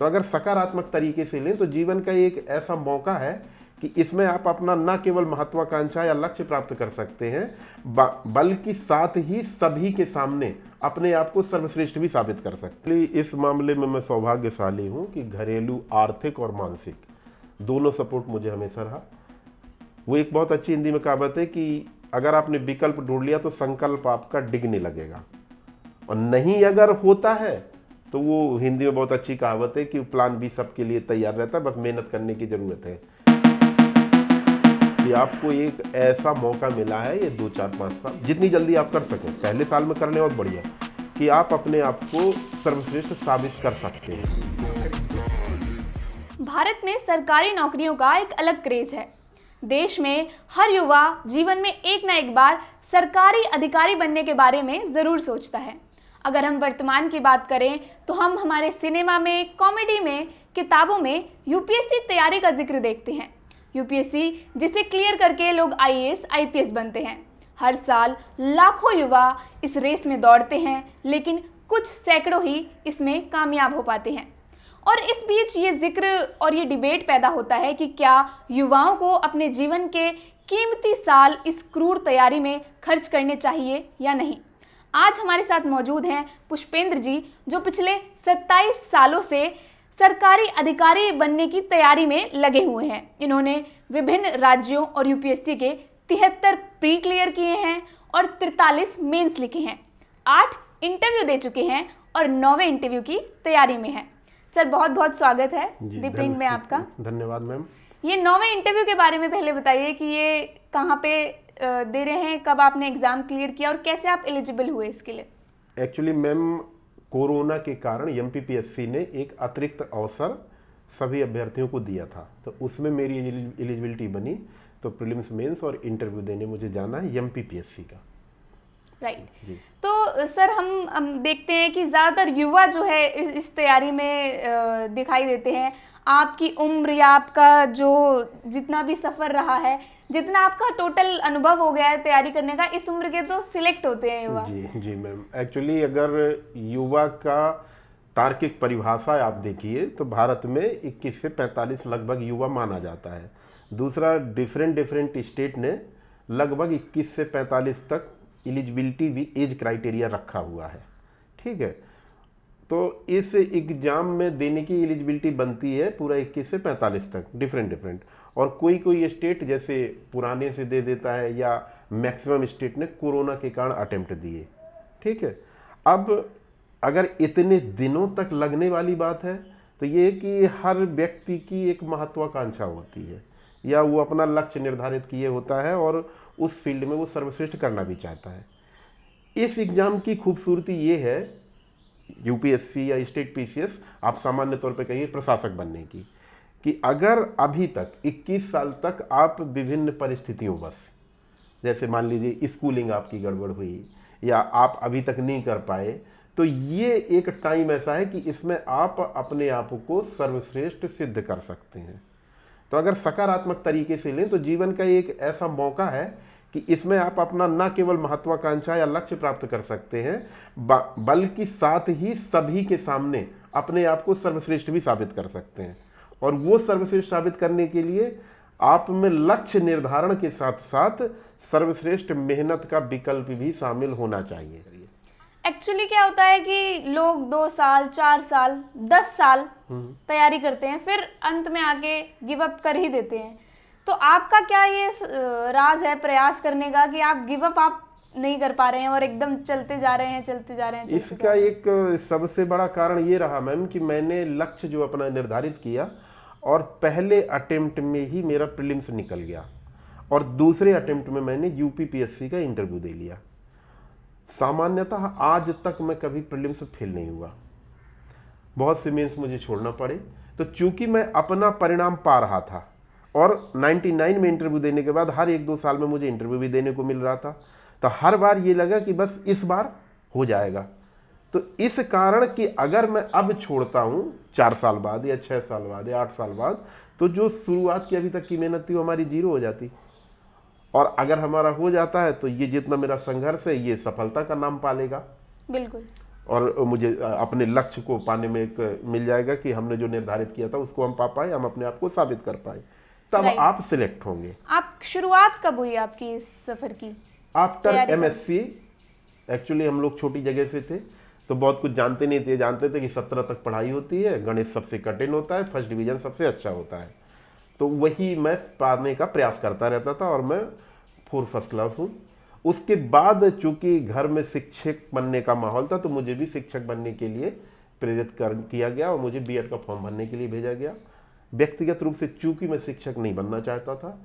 तो अगर सकारात्मक तरीके से लें तो जीवन का एक ऐसा मौका है कि इसमें आप अपना न केवल महत्वाकांक्षा या लक्ष्य प्राप्त कर सकते हैं, बल्कि साथ ही सभी के सामने अपने आप को सर्वश्रेष्ठ भी साबित कर सकते हैं। इस मामले में मैं सौभाग्यशाली हूं कि घरेलू, आर्थिक और मानसिक दोनों सपोर्ट मुझे हमेशा रहा। वो एक बहुत अच्छी हिंदी में कहावत है कि अगर आपने विकल्प ढूंढ लिया तो संकल्प आपका डिगने लगेगा, और नहीं अगर होता है तो वो हिंदी में बहुत अच्छी कहावत है कि प्लान बी सबके लिए तैयार रहता है, बस मेहनत करने की जरूरत है। कि आपको एक ऐसा मौका मिला है, ये 2, 4, 5 साल जितनी जल्दी आप कर सकें, पहले साल में कर लें और बढ़िया, कि आप अपने आप को सर्वश्रेष्ठ साबित कर सकते हैं। भारत में सरकारी नौकरियों का एक अलग क्रेज है। देश में हर युवा जीवन में एक ना एक बार सरकारी अधिकारी बनने के बारे में जरूर सोचता है। अगर हम वर्तमान की बात करें तो हम हमारे सिनेमा में, कॉमेडी में, किताबों में यूपीएससी तैयारी का जिक्र देखते हैं। यूपीएससी जिसे क्लियर करके लोग आईएएस, आईपीएस बनते हैं। हर साल लाखों युवा इस रेस में दौड़ते हैं, लेकिन कुछ सैकड़ों ही इसमें कामयाब हो पाते हैं। और इस बीच ये जिक्र और ये डिबेट पैदा होता है कि क्या युवाओं को अपने जीवन के कीमती साल इस क्रूर तैयारी में खर्च करने चाहिए या नहीं। आज हमारे साथ मौजूद हैं पुष्पेंद्र जी, जो पिछले 27 सालों से सरकारी अधिकारी बनने की तैयारी में लगे हुए हैं। इन्होंने विभिन्न राज्यों और यूपीएससी के 73 प्री क्लियर किए हैं और 43 मेंस लिखे हैं, 8 इंटरव्यू दे चुके हैं और 9वें इंटरव्यू की तैयारी में हैं। सर, बहुत बहुत स्वागत है दी प्रिंट में आपका। धन्यवाद मैम। ये 9वें इंटरव्यू के बारे में पहले बताइए कि ये कहाँ पे दे रहे हैं, कब आपने एग्जाम क्लियर किया और कैसे आप एलिजिबल हुए इसके लिए। एक्चुअली मैम, कोरोना के कारण एमपीपीएससी ने एक अतिरिक्त अवसर सभी अभ्यर्थियों को दिया था, तो उसमें मेरी एलिजिबिलिटी बनी, तो प्रीलिम्स, मेंस और इंटरव्यू देने मुझे जाना है एमपीपीएससी का। राइट। तो सर, हम देखते हैं कि ज़्यादातर युवा जो है इस तैयारी में दिखाई देते हैं। आपकी उम्र या आपका जो जितना भी सफ़र रहा है, जितना आपका टोटल अनुभव हो गया है तैयारी करने का, इस उम्र के तो सिलेक्ट होते हैं युवा। जी मैम। एक्चुअली अगर युवा का तार्किक परिभाषा आप देखिए तो भारत में 21 से 45 लगभग युवा माना जाता है। दूसरा, डिफरेंट स्टेट ने लगभग 21 से 45 तक एलिजिबिलिटी भी एज क्राइटेरिया रखा हुआ है। ठीक है, तो इस एग्जाम में देने की एलिजिबिलिटी बनती है पूरा 21 से 45 तक, डिफरेंट, और कोई स्टेट जैसे पुराने से दे देता है, या मैक्सिमम स्टेट ने कोरोना के कारण अटेम्प्ट दिए। ठीक है, अब अगर इतने दिनों तक लगने वाली बात है तो ये कि हर व्यक्ति की एक महत्वाकांक्षा होती है, या वो अपना लक्ष्य निर्धारित किए होता है और उस फील्ड में वो सर्वश्रेष्ठ करना भी चाहता है। इस एग्जाम की खूबसूरती ये है, यूपीएससी या स्टेट पीसीएस, आप सामान्य तौर पे कहिए प्रशासक बनने की, कि अगर अभी तक 21 साल तक आप विभिन्न परिस्थितियों बस, जैसे मान लीजिए स्कूलिंग आपकी गड़बड़ हुई या आप अभी तक नहीं कर पाए, तो ये एक टाइम ऐसा है कि इसमें आप अपने आप को सर्वश्रेष्ठ सिद्ध कर सकते हैं। तो अगर सकारात्मक तरीके से लें तो जीवन का एक ऐसा मौका है कि इसमें आप अपना न केवल महत्वाकांक्षा या लक्ष्य प्राप्त कर सकते हैं, बल्कि साथ ही सभी के सामने अपने आप को सर्वश्रेष्ठ भी साबित कर सकते हैं। और वो सर्वश्रेष्ठ साबित करने के लिए आप में लक्ष्य निर्धारण के साथ साथ सर्वश्रेष्ठ मेहनत का विकल्प भी शामिल होना चाहिए। एक्चुअली क्या होता है कि लोग 2 साल, 4 साल, 10 साल तैयारी करते हैं, फिर अंत में आके गिव अप कर ही देते हैं। तो आपका क्या ये राज है प्रयास करने का कि आप गिव अप आप नहीं कर पा रहे हैं और एकदम चलते जा रहे हैं? इसका एक सबसे बड़ा कारण ये रहा मैम कि मैंने लक्ष्य जो अपना निर्धारित किया और पहले अटेम्प्ट में ही मेरा प्रीलिम्स निकल गया, और दूसरे अटेम्प्ट में मैंने यूपीपीएससी का इंटरव्यू दे लिया। सामान्यतः आज तक मैं कभी प्रीलिम्स फेल नहीं हुआ, बहुत से मेंस मुझे छोड़ना पड़े, तो चूंकि मैं अपना परिणाम पा रहा था और 99 में इंटरव्यू देने के बाद हर 1-2 साल में मुझे इंटरव्यू भी देने को मिल रहा था, तो हर बार ये लगा कि बस इस बार हो जाएगा। तो इस कारण कि अगर मैं अब छोड़ता हूँ 4 साल बाद या 6 साल बाद या 8 साल बाद, तो जो शुरुआत की अभी तक की मेहनत थी वो हमारी जीरो हो जाती, और अगर हमारा हो जाता है तो ये जितना मेरा संघर्ष है ये सफलता का नाम पा लेगा। बिल्कुल। और मुझे अपने लक्ष्य को पाने में एक मिल जाएगा कि हमने जो निर्धारित किया था उसको हम पा पाए, हम अपने आप को साबित कर पाए, तब Right. आप सिलेक्ट होंगे। आप शुरुआत कब हुई आपकी इस सफर की? आफ्टर तैयारी कब? एमएससी। एक्चुअली हम लोग छोटी जगह से थे तो बहुत कुछ जानते नहीं थे, जानते थे कि 17 तक पढ़ाई होती है, गणित सबसे कठिन होता है, फर्स्ट डिवीजन सबसे अच्छा होता है, तो वही मैं पाने का प्रयास करता रहता था और मैं 4 फर्स्ट क्लास हूँ। उसके बाद चूंकि घर में शिक्षक बनने का माहौल था तो मुझे भी शिक्षक बनने के लिए प्रेरित किया गया और मुझे बीएड का फॉर्म भरने के लिए भेजा गया। व्यक्तिगत रूप से चूंकि मैं शिक्षक नहीं बनना चाहता था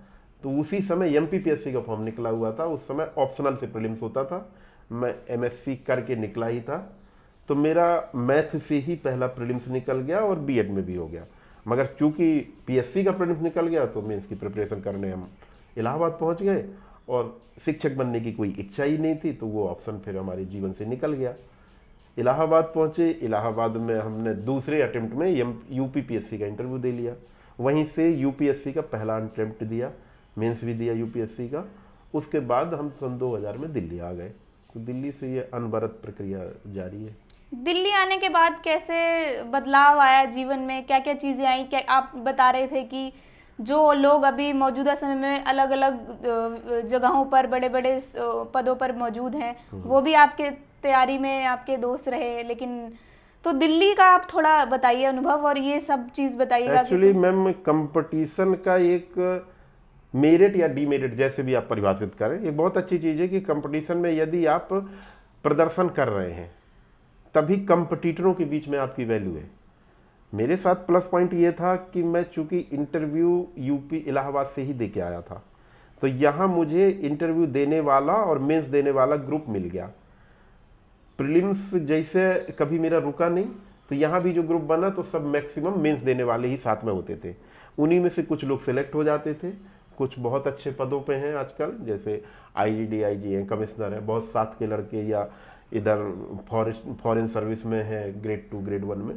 तो उसी समय एमपीपीएससी का फॉर्म निकला हुआ था, उस समय ऑप्शनल से प्रीलिम्स होता था, मैं एमएससी करके निकला ही था, तो मेरा मैथ से ही पहला प्रीलिम्स निकल गया और बीएड में भी हो गया। मगर चूंकि पीएससी का प्रीलिम्स निकल गया तो मेंस की प्रिपरेशन करने हम इलाहाबाद पहुंच गए और शिक्षक बनने की कोई इच्छा ही नहीं थी, तो वो ऑप्शन फिर हमारे जीवन से निकल गया। इलाहाबाद पहुंचे, इलाहाबाद में हमने दूसरे अटेम्प्ट में यूपीपीएससी का इंटरव्यू दे लिया, वहीं से यूपीएससी का पहला अटेम्प्ट दिया, मेंस भी दिया यूपीएससी का। उसके बाद हम सन 2000 में दिल्ली आ गए, तो दिल्ली से ये अनवरत प्रक्रिया जारी है। दिल्ली आने के बाद कैसे बदलाव आया जीवन में, क्या क्या चीज़ें आई? क्या आप बता रहे थे कि जो लोग अभी मौजूदा समय में अलग अलग जगहों पर बड़े बड़े पदों पर मौजूद हैं वो भी आपके तैयारी में आपके दोस्त रहे, लेकिन तो दिल्ली का आप थोड़ा बताइए अनुभव और ये सब चीज़ बताइएगा। एक्चुअली मैम कंपटीशन का एक मेरिट या डीमेरिट जैसे भी आप परिभाषित करें, ये बहुत अच्छी चीज़ है कि कंपटीशन में यदि आप प्रदर्शन कर रहे हैं तभी कंपटीटरों के बीच में आपकी वैल्यू है। मेरे साथ प्लस पॉइंट ये था कि मैं चूंकि इंटरव्यू यूपी इलाहाबाद से ही दे के आया था, तो यहाँ मुझे इंटरव्यू देने वाला और मेंस देने वाला ग्रुप मिल गया। प्रीलिम्स जैसे कभी मेरा रुका नहीं, तो यहाँ भी जो ग्रुप बना तो सब मैक्सिमम मेंस देने वाले ही साथ में होते थे। उन्हीं में से कुछ लोग सिलेक्ट हो जाते थे, कुछ बहुत अच्छे पदों पे हैं आजकल, जैसे आईजी आईजी हैं, कमिश्नर हैं, बहुत साथ के लड़के, या इधर फॉरेन सर्विस में है ग्रेड 2 ग्रेड 1 में,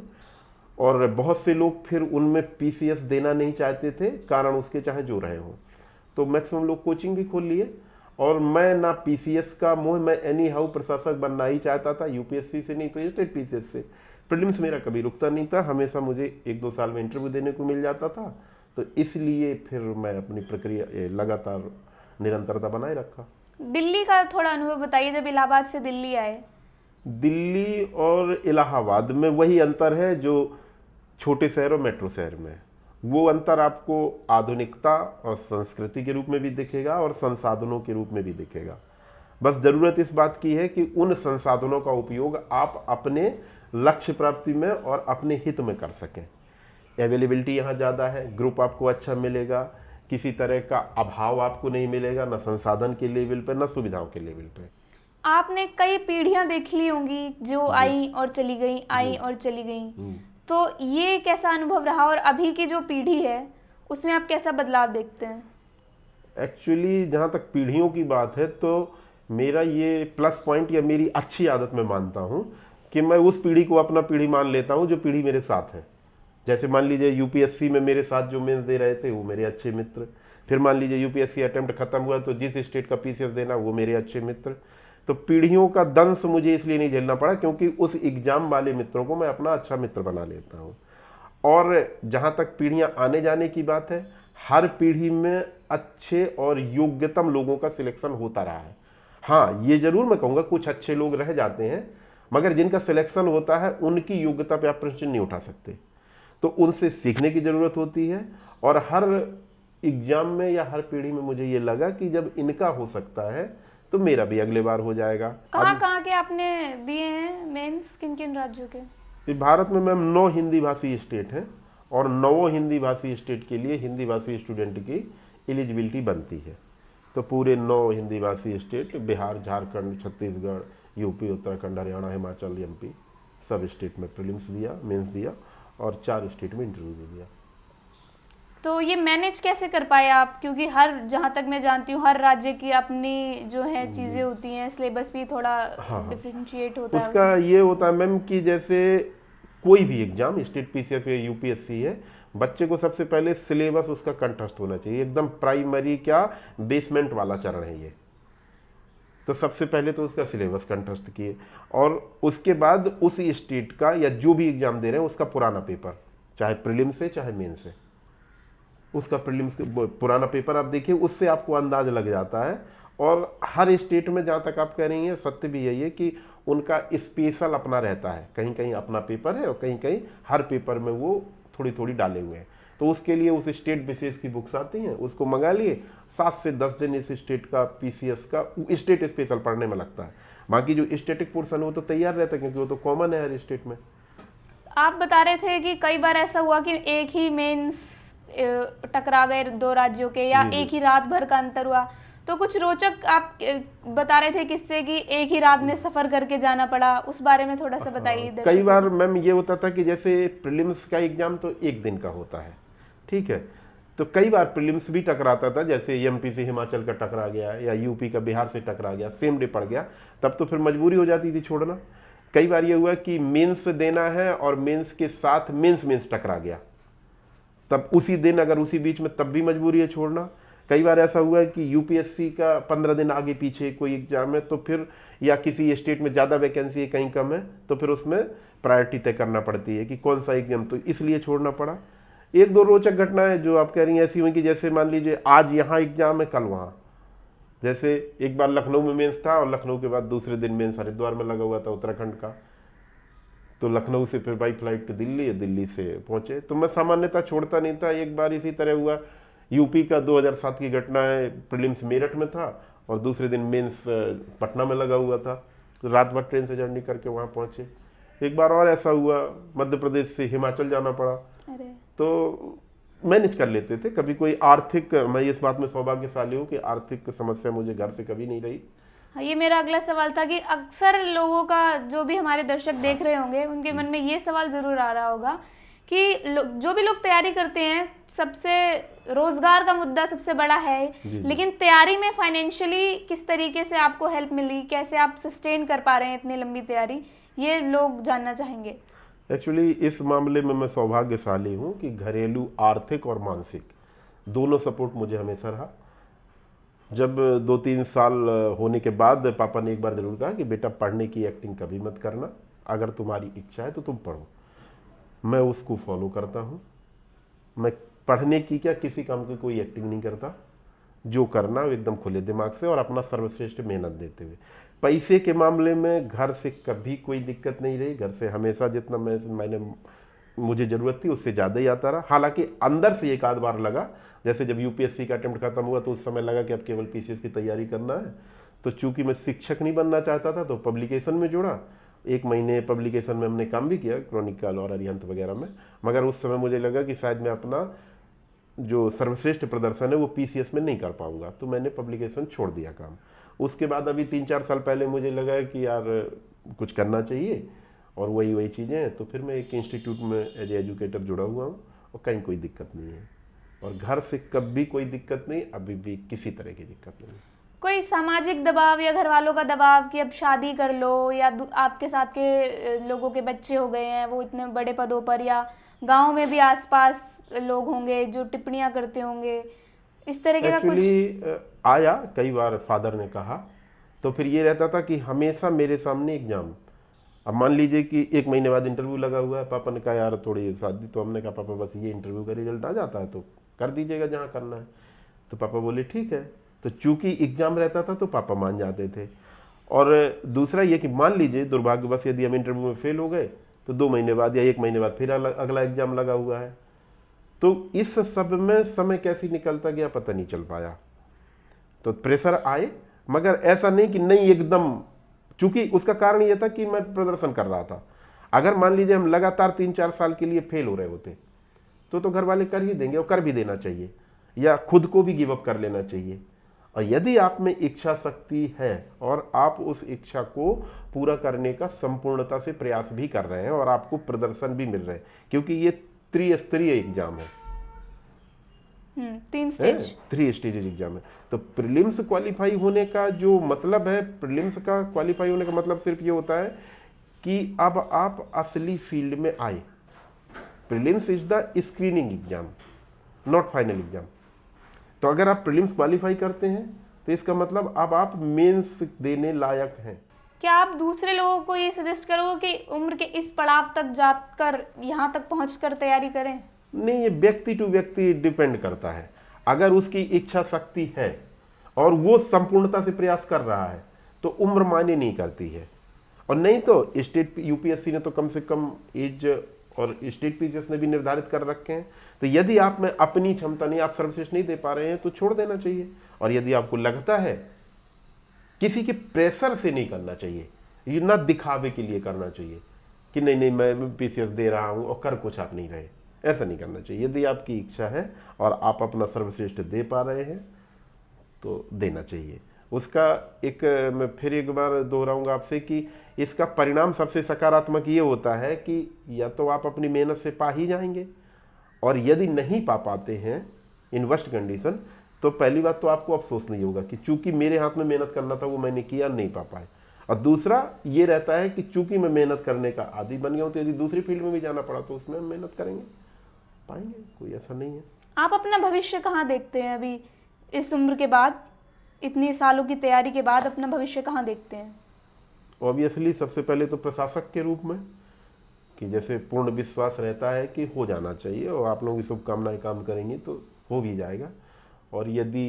और बहुत से लोग फिर उनमें पीसीएस देना नहीं चाहते थे, कारण उसके चाहे जो रहे हों, तो मैक्सिमम लोग कोचिंग भी खोल लिए। और मैं ना पीसीएस का मोह, मैं एनी हाउ प्रशासक बनना ही चाहता था, यूपीएससी से नहीं तो स्टेट पीसीएस से। प्रीलिम्स मेरा कभी रुकता नहीं था, हमेशा मुझे 1-2 साल में इंटरव्यू देने को मिल जाता था, तो इसलिए फिर मैं अपनी प्रक्रिया लगातार निरंतरता बनाए रखा। दिल्ली का थोड़ा अनुभव बताइए, जब इलाहाबाद से दिल्ली आए। दिल्ली और इलाहाबाद में वही अंतर है जो छोटे शहर और मेट्रो शहर में। वो अंतर आपको आधुनिकता और संस्कृति के रूप में भी दिखेगा और संसाधनों के रूप में भी दिखेगा। बस ज़रूरत इस बात की है कि उन संसाधनों का उपयोग आप अपने लक्ष्य प्राप्ति में और अपने हित में कर सकें। अवेलेबिलिटी यहाँ ज़्यादा है, ग्रुप आपको अच्छा मिलेगा, किसी तरह का अभाव आपको नहीं मिलेगा, ना संसाधन के लेवल पर ना सुविधाओं के लेवल पर। आपने कई पीढ़ियां देख ली होंगी जो आई और चली गई, आई और चली गई, तो ये कैसा अनुभव रहा और अभी की जो पीढ़ी है उसमें आप कैसा बदलाव देखते हैं? एक्चुअली जहाँ तक पीढ़ियों की बात है तो मेरा ये प्लस पॉइंट या मेरी अच्छी आदत मैं मानता हूँ कि मैं उस पीढ़ी को अपना पीढ़ी मान लेता हूँ जो पीढ़ी मेरे साथ है। जैसे मान लीजिए यूपीएससी में मेरे साथ जो मेंस दे रहे थे वो मेरे अच्छे मित्र, फिर मान लीजिए यूपीएससी अटेम्प्ट खत्म हुआ तो जिस स्टेट का पीसीएस देना वो मेरे अच्छे मित्र। तो पीढ़ियों का दंश मुझे इसलिए नहीं झेलना पड़ा क्योंकि उस एग्जाम वाले मित्रों को मैं अपना अच्छा मित्र बना लेता हूँ। और जहाँ तक पीढ़ियाँ आने जाने की बात है, हर पीढ़ी में अच्छे और योग्यतम लोगों का सिलेक्शन होता रहा है। हाँ, ये जरूर मैं कहूँगा कुछ अच्छे लोग रह जाते हैं, मगर जिनका सिलेक्शन होता है उनकी योग्यता पे आप प्रश्न नहीं उठा सकते, तो उनसे सीखने की ज़रूरत होती है। और हर एग्जाम में या हर पीढ़ी में मुझे ये लगा कि जब इनका हो सकता है तो मेरा भी अगले बार हो जाएगा। कहाँ के आपने दिए हैं मेंस, किन किन राज्यों के? भारत में मैम 9 हिंदी भाषी स्टेट हैं और 9 हिंदी भाषी स्टेट के लिए हिंदी भाषी स्टूडेंट की एलिजिबिलिटी बनती है। तो पूरे 9 हिंदी भाषी state, Bihar, Jharkhand, Chhattisgarh, UP, Uttarakhand, Haryana, Himachal, MP, सब स्टेट में प्रीलिम्स दिया, मेंस दिया और 4 स्टेट में इंटरव्यू भी दिया। तो ये मैनेज कैसे कर पाए आप, क्योंकि हर, जहाँ तक मैं जानती हूँ, हर राज्य की अपनी जो है चीज़ें होती हैं, सिलेबस भी थोड़ा डिफरेंशिएट होता है उसका ये होता है मैम कि जैसे कोई भी एग्जाम, स्टेट पीसीएस या यूपीएससी है, बच्चे को सबसे पहले सिलेबस उसका कंठस्थ होना चाहिए, एकदम प्राइमरी क्या बेसमेंट वाला चरण है ये। तो सबसे पहले तो उसका सिलेबस कंटेस्ट किए, और उसके बाद उस स्टेट का या जो भी एग्जाम दे रहे हैं उसका पुराना पेपर, चाहे प्रीलिम से चाहे मेन से, उसका प्रीलिम्स पुराना पेपर आप देखिए, उससे आपको अंदाज लग जाता है। और हर स्टेट में, जहाँ तक आप कह रही हैं, सत्य भी यही है कि उनका स्पेशल अपना रहता है, कहीं कहीं अपना पेपर है और कहीं कहीं हर पेपर में वो थोड़ी थोड़ी डाले हुए हैं। तो उसके लिए उस स्टेट विशेष की बुक्स आती हैं, उसको मंगा लिए, 7 से 10 दिन इस स्टेट का पीसीएस का स्टेट स्पेशल पढ़ने में लगता है। बाकी जो स्टेटिक पोर्सन है वो तो तैयार रहता है, क्योंकि वो तो कॉमन है हर स्टेट में। आप बता रहे थे कि कई बार ऐसा हुआ कि एक ही मेंस टकरा गए दो राज्यों के, या जी, एक ही रात भर का अंतर हुआ। तो कुछ रोचक आप बता रहे थे किससे कि एक ही रात में सफर करके जाना पड़ा, उस बारे में थोड़ा सा बताइए। कई दर्शकों बार मैम ये होता था कि जैसे प्रीलिम्स का एग्जाम तो एक दिन का होता है, ठीक है, तो कई बार प्रीलिम्स भी टकराता था, जैसे एमपी से हिमाचल का टकरा गया या यूपी का बिहार से टकरा गया, सेम डे पड़ गया, तब तो फिर मजबूरी हो जाती थी छोड़ना। कई बार ये हुआ कि मेंस देना है और मेंस के साथ मेंस टकरा गया, तब उसी दिन, अगर उसी बीच में, तब भी मजबूरी है छोड़ना। कई बार ऐसा हुआ है कि यूपीएससी का 15 दिन आगे पीछे कोई एग्जाम है, तो फिर या किसी स्टेट में ज़्यादा वैकेंसी है, कहीं कम है, तो फिर उसमें प्रायोरिटी तय करना पड़ती है कि कौन सा एग्जाम, तो इसलिए छोड़ना पड़ा। एक दो रोचक घटनाएं जो आप कह रही हैं ऐसी हुई कि जैसे मान लीजिए आज यहाँ एग्जाम है, कल वहाँ, जैसे एक बार लखनऊ में मेंस था और लखनऊ के बाद दूसरे दिन मेंस हरिद्वार में लगा हुआ था, उत्तराखंड का, तो लखनऊ से फिर by flight to Delhi, Delhi से पहुंचे। तो मैं सामान्यतः छोड़ता नहीं था। एक बार इसी तरह हुआ, यूपी का 2007 की घटना है, प्रीलिम्स मेरठ में था और दूसरे दिन मेंस पटना में लगा हुआ था, तो रात भर ट्रेन से जर्नी करके वहाँ पहुंचे। एक बार और ऐसा हुआ, मध्य प्रदेश से हिमाचल जाना पड़ा, तो मैनेज कर लेते थे। कभी कोई आर्थिक, मैं इस बात में सौभाग्यशाली हूँ कि आर्थिक समस्या मुझे घर से कभी नहीं रही। हाँ, ये मेरा अगला सवाल था कि अक्सर लोगों का, जो भी हमारे दर्शक देख रहे होंगे, उनके मन में ये सवाल जरूर आ रहा होगा कि जो भी लोग तैयारी करते हैं, सबसे रोजगार का मुद्दा सबसे बड़ा है, लेकिन तैयारी में फाइनेंशियली किस तरीके से आपको हेल्प मिली, कैसे आप सस्टेन कर पा रहे हैं इतनी लंबी तैयारी, ये लोग जानना चाहेंगे। एक्चुअली इस मामले में मैं सौभाग्यशाली हूँ कि घरेलू आर्थिक और मानसिक दोनों सपोर्ट मुझे हमेशा रहा। जब 2-3 साल होने के बाद पापा ने एक बार जरूर कहा कि बेटा पढ़ने की एक्टिंग कभी मत करना, अगर तुम्हारी इच्छा है तो तुम पढ़ो। मैं उसको फॉलो करता हूँ। मैं पढ़ने की क्या, किसी काम की कोई एक्टिंग नहीं करता, जो करना वो एकदम खुले दिमाग से और अपना सर्वश्रेष्ठ मेहनत देते हुए। पैसे के मामले में घर से कभी कोई दिक्कत नहीं रही। घर से हमेशा जितना मैंने मुझे ज़रूरत थी उससे ज़्यादा ही आता रहा। हालांकि अंदर से एक आध बार लगा, जैसे जब यूपीएससी का अटेम्प्ट खत्म हुआ तो उस समय लगा कि अब केवल पीसीएस की तैयारी करना है। तो चूंकि मैं शिक्षक नहीं बनना चाहता था तो पब्लिकेशन में जुड़ा। 1 महीने पब्लिकेशन में हमने काम भी किया, क्रॉनिकल और अरिहंत वगैरह में, मगर उस समय मुझे लगा कि शायद मैं अपना जो सर्वश्रेष्ठ प्रदर्शन है वो पीसीएस में नहीं कर पाऊंगा, तो मैंने पब्लिकेशन छोड़ दिया काम। उसके बाद अभी 3-4 साल पहले मुझे लगा कि यार कुछ करना चाहिए और वही चीज़ें हैं, तो फिर मैं एक इंस्टीट्यूट में एज एजुकेटर जुड़ा हुआ हूँ और कहीं कोई दिक्कत नहीं है, और घर से कभी कोई दिक्कत नहीं, अभी भी किसी तरह की दिक्कत नहीं। कोई सामाजिक दबाव या घर वालों का दबाव कि अब शादी कर लो, या आपके साथ के लोगों के बच्चे हो गए हैं वो इतने बड़े पदों पर, या गांव में भी आसपास लोग होंगे जो टिप्पणियां करते होंगे, इस तरह का कुछ आया? कई बार फादर ने कहा, तो फिर ये रहता था कि हमेशा मेरे सामने एग्जाम। अब मान लीजिए कि 1 महीने बाद इंटरव्यू लगा हुआ है, पापा ने कहा यार थोड़ी शादी, तो हमने कहा पापा बस ये इंटरव्यू का रिजल्ट आ जाता है तो कर दीजिएगा जहाँ करना है। तो पापा बोले ठीक है। तो चूंकि एग्जाम रहता था तो पापा मान जाते थे। और दूसरा ये कि मान लीजिए दुर्भाग्यवश यदि हम इंटरव्यू में फेल हो गए तो 2 महीने बाद या 1 महीने बाद फिर अगला एग्जाम लगा हुआ है। तो इस सब में समय कैसे निकलता गया पता नहीं चल पाया। तो प्रेशर आए, मगर ऐसा नहीं कि नहीं एकदम, चूंकि उसका कारण यह था कि मैं प्रदर्शन कर रहा था। अगर मान लीजिए हम लगातार 3-4 साल के लिए फेल हो रहे होते तो घर वाले कर ही देंगे, और कर भी देना चाहिए, या खुद को भी गिव अप कर लेना चाहिए। और यदि आप में इच्छा शक्ति है और आप उस इच्छा को पूरा करने का संपूर्णता से प्रयास भी कर रहे हैं और आपको प्रदर्शन भी मिल रहे हैं, क्योंकि ये त्रिस्तरीय एग्जाम है, 3 स्टेजेस एग्जाम है। तो प्रीलिम्स क्वालिफाई होने का जो मतलब है, प्रीलिम्स का क्वालिफाई होने का मतलब सिर्फ ये होता है कि अब आप असली फील्ड में आए। Prelims is the screening exam, not final exam. तो अगर आप प्रीलिम्स क्वालिफाई करते हैं तो इसका मतलब अब आप मेंस देने लायक हैं। क्या आप दूसरे लोगों को ये सजेस्ट करोगे कि उम्र के इस पड़ाव तक जाकर यहाँ तक पहुँचकर तैयारी करें? नहीं, ये व्यक्ति टू व्यक्ति डिपेंड करता है। अगर उसकी इच्छा शक्ति है और वो संपूर्णता से प्रयास कर रहा है तो उम्र मायने नहीं करती है। और नहीं तो स्टेट यूपीएससी ने तो कम से कम एज और स्टेट पीसीएस ने भी निर्धारित कर रखे हैं। तो यदि आप में अपनी क्षमता नहीं, आप सर्वश्रेष्ठ नहीं दे पा रहे हैं तो छोड़ देना चाहिए। और यदि आपको लगता है, किसी के प्रेशर से नहीं करना चाहिए, ये ना दिखावे के लिए करना चाहिए कि नहीं नहीं मैं पीसीएस दे रहा हूं और कर कुछ आप नहीं रहे, ऐसा नहीं करना चाहिए। यदि आपकी इच्छा है और आप अपना सर्वश्रेष्ठ दे पा रहे हैं तो देना चाहिए। उसका एक मैं फिर एक बार दोहराऊंगा आपसे कि इसका परिणाम सबसे सकारात्मक ये होता है कि या तो आप अपनी मेहनत से पा ही जाएंगे, और यदि नहीं पा पाते हैं इन वर्स्ट कंडीशन, तो पहली बात तो आपको अफसोस नहीं होगा कि चूंकि मेरे हाथ में मेहनत करना था वो मैंने किया, नहीं पा पाए। और दूसरा ये रहता है कि चूंकि मैं मेहनत करने का आदी बन गया हूं, तो यदि दूसरी फील्ड में भी जाना पड़ा तो उसमें हम मेहनत करेंगे, पाएंगे, कोई ऐसा नहीं है। आप अपना भविष्य कहाँ देखते हैं अभी इस उम्र के बाद, इतनी सालों की तैयारी के बाद अपना भविष्य कहाँ देखते हैं? ऑब्वियसली सबसे पहले तो प्रशासक के रूप में, कि जैसे पूर्ण विश्वास रहता है कि हो जाना चाहिए, और आप लोगों की शुभकामनाएं काम करेंगी तो हो भी जाएगा। और यदि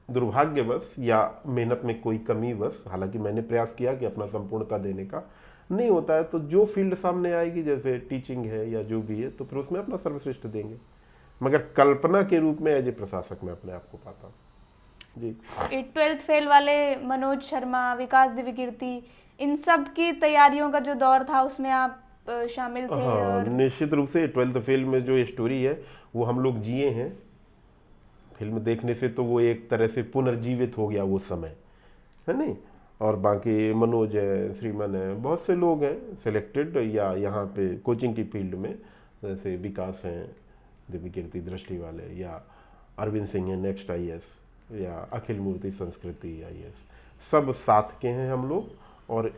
दुर्भाग्यवश या मेहनत में कोई कमीवश, हालांकि मैंने प्रयास किया कि अपना संपूर्णता देने का, नहीं होता है तो जो फील्ड सामने आएगी, जैसे टीचिंग है या जो भी है, तो फिर उसमें अपना सर्वश्रेष्ठ देंगे। मगर कल्पना के रूप में एज ए प्रशासक में अपने आप को पाता हूँ जी। 12th फेल वाले मनोज शर्मा, विकास दिव्यकीर्ति, इन सब की तैयारियों का जो दौर था उसमें आप शामिल थे। हाँ, और निश्चित रूप से 12th फेल में जो स्टोरी है वो हम लोग जिए हैं। फिल्म देखने से तो वो एक तरह से पुनर्जीवित हो गया वो समय, है नहीं। और बाकी मनोज है, श्रीमन है, बहुत से लोग हैं सिलेक्टेड, या यहाँ पे कोचिंग की फील्ड में, जैसे विकास हैं, दिव्यकीर्ति दृष्टि वाले, या अरविंद सिंह है नेक्स्ट आईएएस, या अखिल मूर्ति संस्कृति आईएएस, सब साथ के हैं हम लोग। और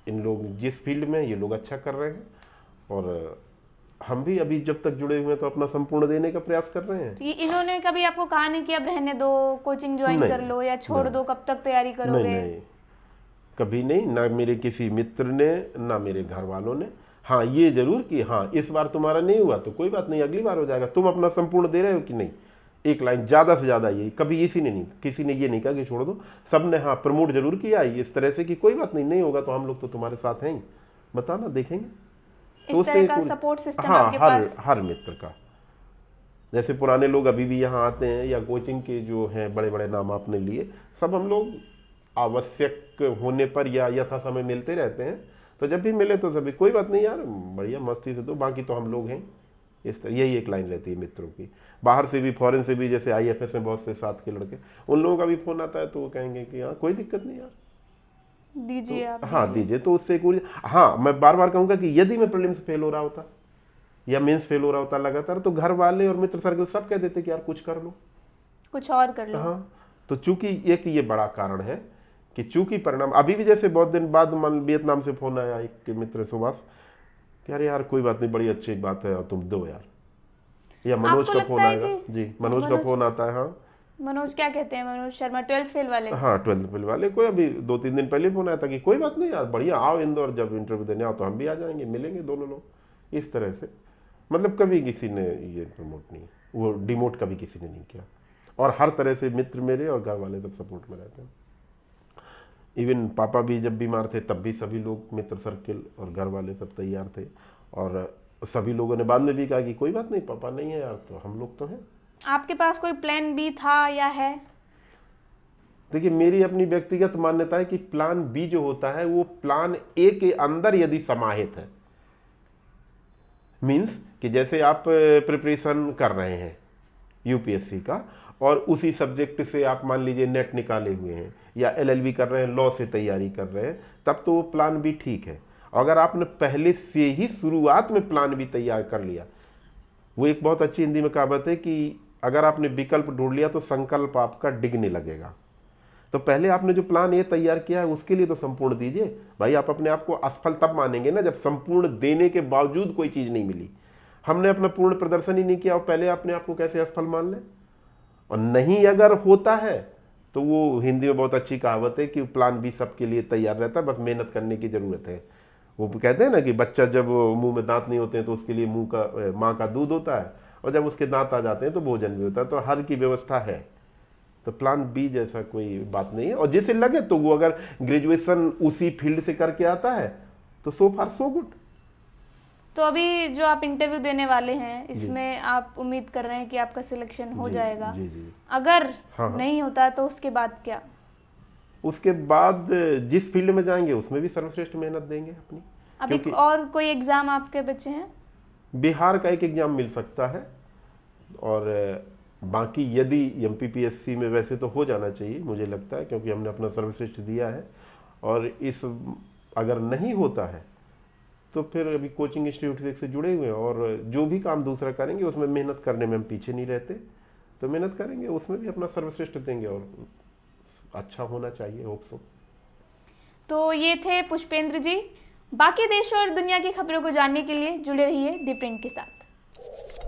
इन लोग जिस फील्ड में ये लोग अच्छा कर रहे हैं, और हम भी अभी जब तक जुड़े हुए हैं तो अपना संपूर्ण देने का प्रयास कर रहे हैं। ये इन्होंने कभी आपको कहा नहीं कि अब रहने दो, कोचिंग ज्वाइन नहीं, कर लो या छोड़ नहीं। दो, कब तक तैयारी करोगे? नहीं, कभी नहीं, ना मेरे किसी मित्र ने, ना मेरे घर वालों ने। हाँ, ये जरूर कि हाँ इस बार तुम्हारा नहीं हुआ तो कोई बात नहीं, अगली बार हो जाएगा, तुम अपना संपूर्ण दे रहे हो कि नहीं। एक लाइन ज्यादा से ज्यादा, ये कभी किसी ने ये नहीं कहा कि छोड़ दो। सबने हाँ प्रमोट जरूर किया इस तरह से कि कोई बात नहीं, नहीं होगा तो हम लोग तो तुम्हारे साथ हैं, बताना, देखेंगे। इस तो तरह का सपोर्ट सिस्टम हाँ, आपके पास? हर मित्र का। जैसे पुराने लोग अभी भी यहाँ आते हैं, या कोचिंग के जो हैं बड़े बड़े नाम आपने लिए, सब हम लोग आवश्यक होने पर या यथा समय मिलते रहते हैं। तो जब भी मिले तो सभी कोई बात नहीं यार, बढ़िया मस्ती से दो, बाकी तो हम लोग हैं। इस तरह यही एक लाइन रहती है मित्रों की। बाहर से भी, फॉरेन से भी, जैसे आईएफएस में बहुत से साथ के लड़के, उन लोगों का भी फोन आता है तो वो कहेंगे कि हाँ कोई दिक्कत नहीं यार, दीजिए तो, आप हाँ दीजिए। तो उससे एक हाँ मैं बार बार कहूंगा कि यदि मैं प्रीलिम्स फेल हो रहा होता या मेंस फेल हो रहा होता लगातार, तो घर वाले और मित्र सर्कल सब कह देते कि यार कुछ कर लो, कुछ और कर लो। हाँ, तो चूंकि एक ये बड़ा कारण है कि चूंकि परिणाम अभी भी, जैसे बहुत दिन बाद वियतनाम से फोन आया एक मित्र सुभाष, अरे यार कोई बात नहीं, बड़ी अच्छी बात है, तुम दो यार। या मनोज का फोन आएगा जी, मनोज का फोन आता है। हाँ, मनोज क्या कहते हैं? मनोज शर्मा 12th फेल वाले? हाँ 12th फेल वाले। कोई अभी 2-3 दिन पहले फोन आया था कि कोई बात नहीं यार, बढ़िया, आओ इंदौर, जब इंटरव्यू देने आओ तो हम भी आ जाएंगे, मिलेंगे दोनों लोग। इस तरह से मतलब कभी किसी ने ये प्रमोट नहीं, वो डिमोट कभी किसी ने नहीं किया। और हर तरह से मित्र मेरे और घर वाले सब सपोर्ट में रहते हैं। इवन पापा भी जब बीमार थे तब भी सभी लोग, मित्र सर्किल और घर वाले सब तैयार थे। और सभी लोगों ने बाद में भी कहा कि कोई बात नहीं, पापा नहीं है यार तो हम लोग तो हैं। आपके पास कोई प्लान बी था या है? देखिए, मेरी अपनी व्यक्तिगत मान्यता है कि प्लान बी जो होता है वो प्लान ए के अंदर यदि समाहित है। मीन्स कि जैसे आप प्रिपरेशन कर रहे हैं यूपीएससी का, और उसी सब्जेक्ट से आप मान लीजिए नेट निकाले हुए हैं, या एलएलबी कर रहे हैं, लॉ से तैयारी कर रहे हैं, तब तो वो प्लान बी ठीक है। अगर आपने पहले से ही शुरुआत में प्लान बी तैयार कर लिया, वो एक बहुत अच्छी हिंदी में कहावत है कि अगर आपने विकल्प ढूंढ लिया तो संकल्प आपका डिगने लगेगा। तो पहले आपने जो प्लान ए तैयार किया है उसके लिए तो संपूर्ण दीजिए भाई। आप अपने आप को असफल तब मानेंगे ना जब संपूर्ण देने के बावजूद कोई चीज नहीं मिली। हमने अपना पूर्ण प्रदर्शन ही नहीं किया और पहले अपने आप को कैसे असफल मान लें। और नहीं अगर होता है तो वो हिंदी में बहुत अच्छी कहावत है कि प्लान बी सबके लिए तैयार रहता है, बस मेहनत करने की ज़रूरत है। वो कहते हैं ना कि बच्चा जब मुंह में दांत नहीं होते हैं तो उसके लिए मुंह का माँ का दूध होता है, और जब उसके दांत आ जाते हैं तो भोजन भी होता है। तो हर की व्यवस्था है, तो प्लान बी जैसा कोई बात नहीं है। और जिसे लगे तो वो अगर ग्रेजुएशन उसी फील्ड से करके आता है तो सो फार सो गुड। तो अभी जो आप इंटरव्यू देने वाले हैं, इसमें आप उम्मीद कर रहे हैं कि आपका सिलेक्शन हो जाएगा। जी जी। अगर हाँ। नहीं होता तो उसके बाद क्या? उसके बाद जिस फील्ड में जाएंगे उसमें भी सर्वश्रेष्ठ मेहनत देंगे अपनी। अभी क्योंकि और कोई एग्जाम आपके बचे हैं? बिहार का एक एग्जाम मिल सकता है, और बाकी यदि एमपीपीएससी में वैसे तो हो जाना चाहिए मुझे लगता है, क्योंकि हमने अपना सर्वश्रेष्ठ दिया है। और इस अगर नहीं होता है तो फिर अभी कोचिंग इंस्टीट्यूट से जुड़े हुए हैं, और जो भी काम दूसरा करेंगे उसमें मेहनत करने में हम पीछे नहीं रहते। तो मेहनत करेंगे, उसमें भी अपना सर्वश्रेष्ठ देंगे, और अच्छा होना चाहिए, होप सो। तो ये थे पुष्पेंद्र जी। बाकी देश और दुनिया की खबरों को जानने के लिए जुड़े रहिए दी प्रिंट के साथ।